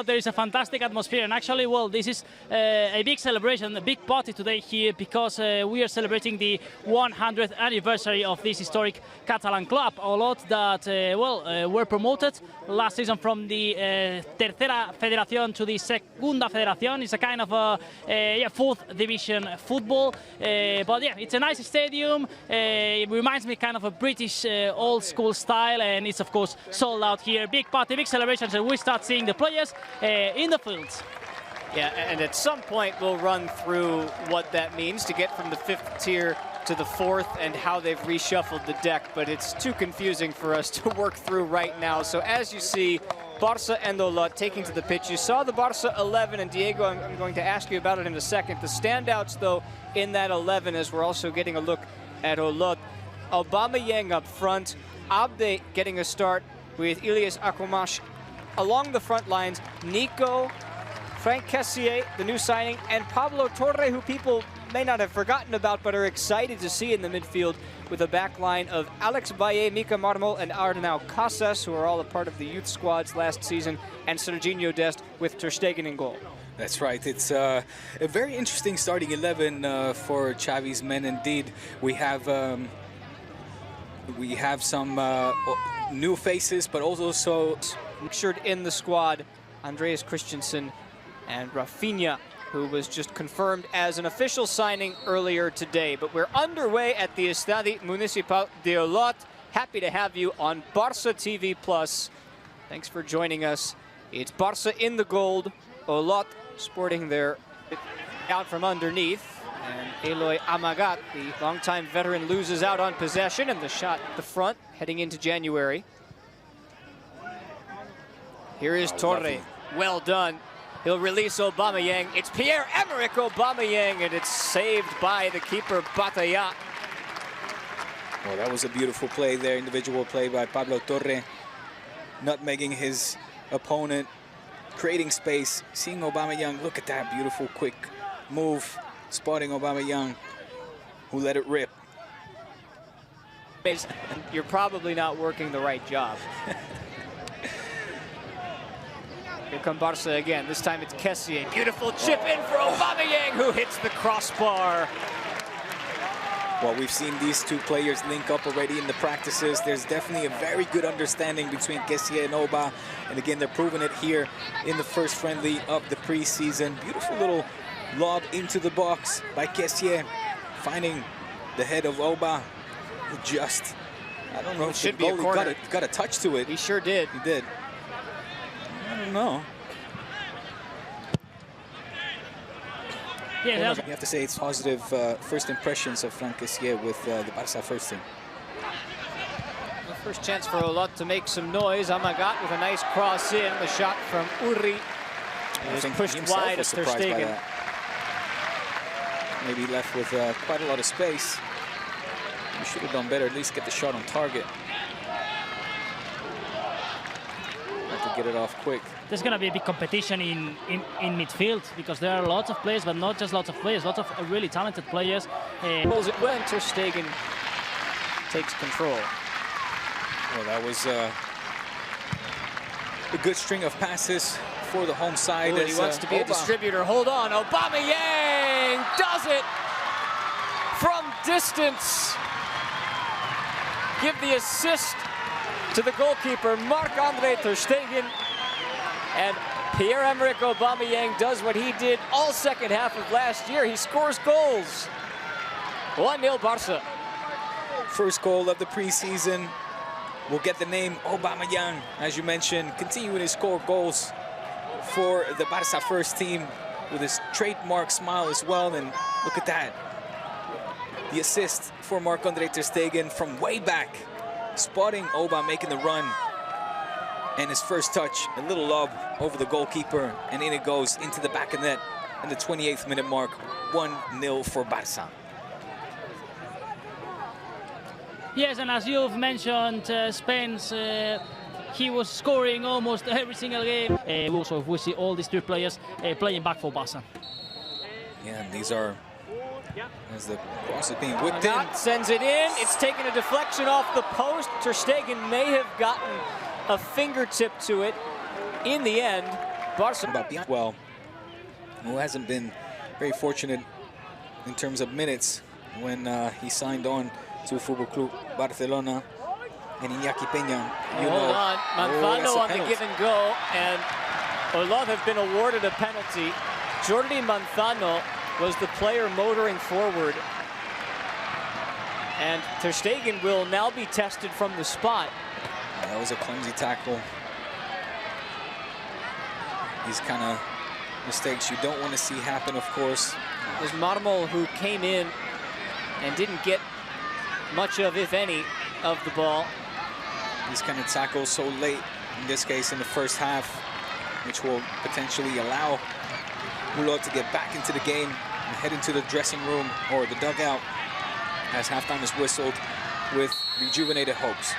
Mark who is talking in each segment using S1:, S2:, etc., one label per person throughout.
S1: there is a fantastic atmosphere, and actually, well, this is a big celebration, a big party today here, because we are celebrating the 100th anniversary of this historic Catalan club, Olot, that were promoted last season from the Tercera Federación to the Segunda Federación. It's a kind of fourth division football, but yeah, it's a nice stadium. It reminds me kind of a British old school style, and it's of course sold out here. Big party, big celebrations, and we start seeing the players in the fields.
S2: Yeah, and at some point we'll run through what that means to get from the 5th tier to the 4th and how they've reshuffled the deck, but it's too confusing for us to work through right now. So as you see, Barca and Olot taking to the pitch. You saw the Barca 11, and Diego, I'm going to ask you about it in a second. The standouts, though, in that 11, as we're also getting a look at Olot. Aubameyang up front, Abde getting a start with Ilias Akumash along the front lines, Nico, Frank Kessié, the new signing, and Pablo Torre, who people may not have forgotten about but are excited to see in the midfield, with a back line of Alex Baye, Mika Marmol, and Arnau Casas, who are all a part of the youth squads last season, and Serginho Dest with Ter Stegen in goal.
S3: That's right. It's a very interesting starting 11 for Xavi's men. Indeed, we have some new faces, but also
S2: pictured in the squad, Andreas Christensen and Rafinha, who was just confirmed as an official signing earlier today. But we're underway at the Estadi Municipal de Olot. Happy to have you on Barca TV Plus. Thanks for joining us. It's Barca in the gold, Olot sporting their out from underneath. And Eloy Amagat, the longtime veteran, loses out on possession, and the shot at the front heading into January. Here is Torre. Well done. He'll release Aubameyang. It's Pierre-Emerick Aubameyang, and it's saved by the keeper, Batalla.
S3: Well, that was a beautiful play there, individual play by Pablo Torre, nutmegging his opponent, creating space, seeing Aubameyang. Look at that beautiful, quick move, spotting Aubameyang, who let it rip.
S2: You're probably not working the right job. Here come Barca again. This time it's Kessié. Beautiful chip in for Aubameyang, who hits the crossbar.
S3: Well, we've seen these two players link up already in the practices. There's definitely a very good understanding between Kessié and Oba. And again, they're proving it here in the first friendly of the preseason. Beautiful little lob into the box by Kessié, finding the head of Oba, who just, I don't know if the goalie got a touch to it.
S2: He sure did.
S3: He did. I don't know.
S1: Yeah,
S3: you have to say it's positive first impressions of Frank Kessié with the Barca first team.
S2: The first chance for Olot to make some noise. Amagat with a nice cross in. The shot from Uri is pushed wide as Ter Stegen.
S3: Maybe left with quite a lot of space. You should have done better, at least get the shot on target. Have to get it off quick.
S1: There's going to be a big competition in midfield, because there are lots of players, but not just lots of players, lots of really talented players.
S2: Pulls it when Ter Stegen takes control.
S3: Well, that was a good string of passes for the home side.
S2: Ooh, he wants to be a distributor. Hold on, Aubameyang does it from distance. Give the assist to the goalkeeper, Marc-Andre Ter Stegen. And Pierre-Emerick Aubameyang does what he did all second half of last year. He scores goals. 1-0 Barca.
S3: First goal of the preseason will get the name Aubameyang, as you mentioned, continuing to score goals for the Barca first team with his trademark smile as well. And look at that. The assist for Marc-Andre Ter Stegen from way back, spotting Oba making the run. And his first touch, a little lob over the goalkeeper, and in it goes into the back of net. And the 28th minute mark, 1-0 for Barca.
S1: Yes, and as you've mentioned, Spence, he was scoring almost every single game. Also, we see all these three players playing back for Barca.
S3: Yeah, and these are, as the cross is being whipped in.
S2: Sends it in. It's taken a deflection off the post. Ter Stegen may have gotten a fingertip to it in the end. Barca.
S3: About beyond well, who hasn't been very fortunate in terms of minutes when he signed on to Football Club Barcelona. And Iñaki Peña,
S2: Hold on, Manzano on the give and go, and Olot have been awarded a penalty. Jordi Manzano was the player motoring forward. And Ter Stegen will now be tested from the spot.
S3: That was a clumsy tackle. These kind of mistakes you don't want to see happen, of course.
S2: There's Marmol, who came in and didn't get much of, if any, of the ball.
S3: These kind of tackles so late, in this case in the first half, which will potentially allow Olot to get back into the game and head into the dressing room or the dugout as halftime is whistled with rejuvenated hopes.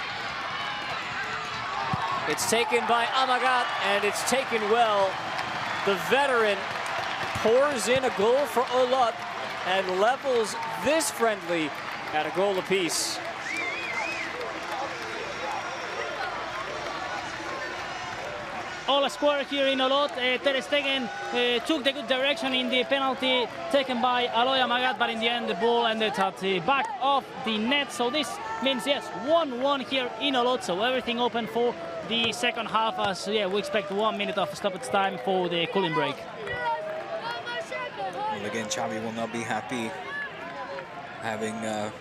S2: It's taken by Amagat, and it's taken well. The veteran pours in a goal for Olot and levels this friendly at a goal apiece.
S1: All square here in Olot. Ter Stegen took the good direction in the penalty taken by Aloy Amagat, but in the end the ball ended at the back of the net. So this means, yes, 1-1 here in Olot. So everything open for the second half, as we expect 1 minute of stoppage time for the cooling break.
S3: Well, again, Xavi will not be happy having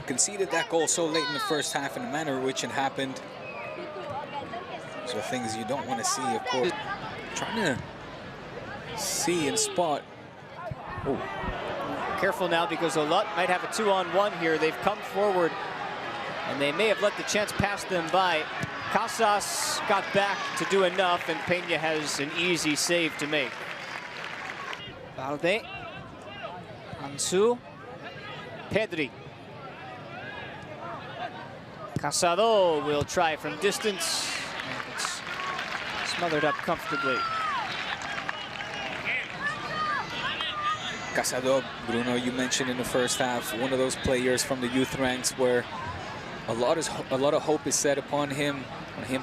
S3: conceded that goal so late in the first half in the manner in which it happened. So things you don't want to see, of course. Trying to see and spot. Oh.
S2: Careful now, because Olot might have a 2-on-1 here. They've come forward and they may have let the chance pass them by. Casas got back to do enough, and Peña has an easy save to make. Valde, Ansu, Pedri. Casado will try from distance. And it's smothered up comfortably.
S3: Casado, Bruno, you mentioned in the first half, one of those players from the youth ranks where a lot of hope is set upon him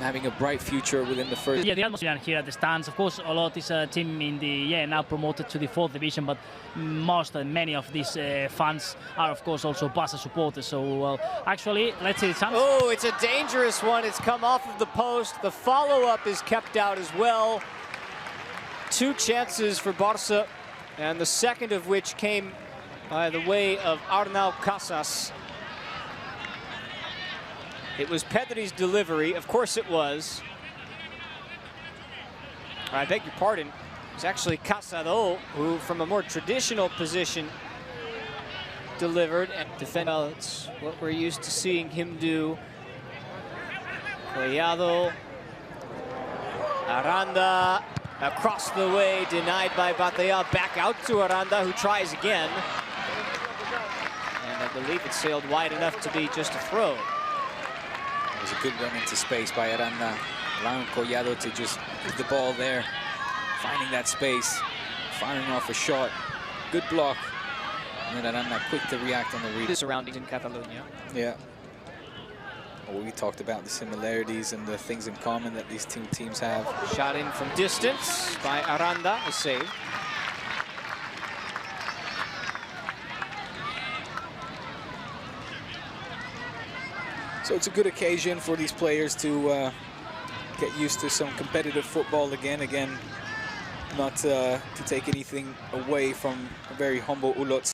S3: having a bright future within the first.
S1: Yeah, the atmosphere here at the stands. Of course, Olot is a team in the now promoted to the 4th division, but many of these fans are, of course, also Barca supporters. So, well, actually, let's see the chance.
S2: Oh, it's a dangerous one. It's come off of the post. The follow-up is kept out as well. 2 chances for Barca, and the second of which came by the way of Arnau Casas. It was Pedri's delivery, of course it was. I beg your pardon. It was actually Casado who, from a more traditional position, delivered and defended. Well, it's what we're used to seeing him do. Collado, Aranda, across the way, denied by Batalla. Back out to Aranda, who tries again. And I believe it sailed wide enough to be just a throw.
S3: It was a good run into space by Aranda, allowing Collado to just put the ball there, finding that space, firing off a shot. Good block. And then Aranda quick to react on the read.
S2: The surroundings in Catalonia.
S3: Yeah. Well, we talked about the similarities and the things in common that these two teams have.
S2: Shot in from distance by Aranda, a save.
S3: So it's a good occasion for these players to get used to some competitive football again. Again, not to take anything away from a very humble Olot